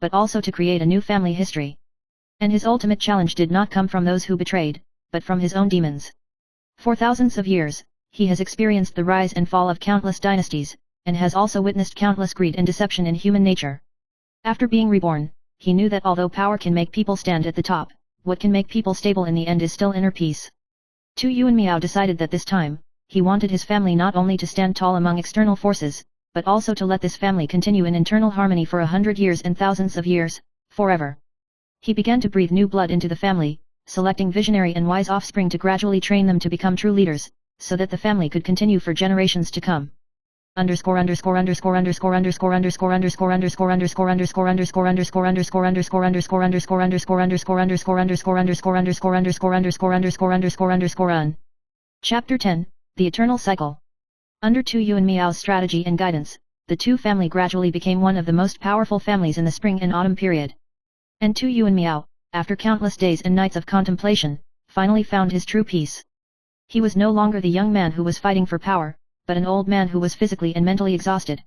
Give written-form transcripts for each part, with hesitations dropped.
but also to create a new family history. And his ultimate challenge did not come from those who betrayed, but from his own demons. For thousands of years, he has experienced the rise and fall of countless dynasties, and has also witnessed countless greed and deception in human nature. After being reborn, he knew that although power can make people stand at the top, what can make people stable in the end is still inner peace. Tu Yuan Miao decided that this time, he wanted his family not only to stand tall among external forces, but also to let this family continue in internal harmony for 100 years and thousands of years, forever. He began to breathe new blood into the family, selecting visionary and wise offspring to gradually train them to become true leaders, so that the family could continue for generations to come. Chapter 10, The Eternal Cycle. Under Tu Yuan Miao's strategy and guidance, the Tu family gradually became one of the most powerful families in the spring and autumn period. And Tu Yuan Miao, after countless days and nights of contemplation, finally found his true peace. He was no longer the young man who was fighting for power, but an old man who was physically and mentally exhausted.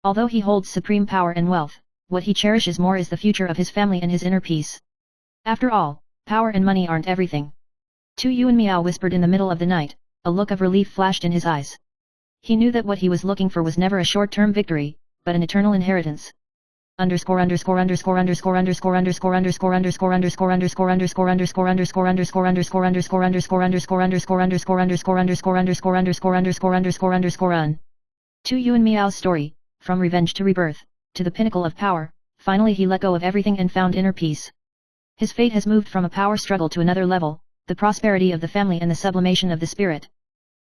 Although he holds supreme power and wealth, what he cherishes more is the future of his family and his inner peace. After all, power and money aren't everything. Tu Yuan Miao whispered in the middle of the night, a look of relief flashed in his eyes. He knew that what he was looking for was never a short-term victory, but an eternal inheritance. Tu Yuan Miao's story, from revenge to rebirth, to the pinnacle of power, finally he let go of everything and found inner peace. His fate has moved from a power struggle to another level, the prosperity of the family and the sublimation of the spirit.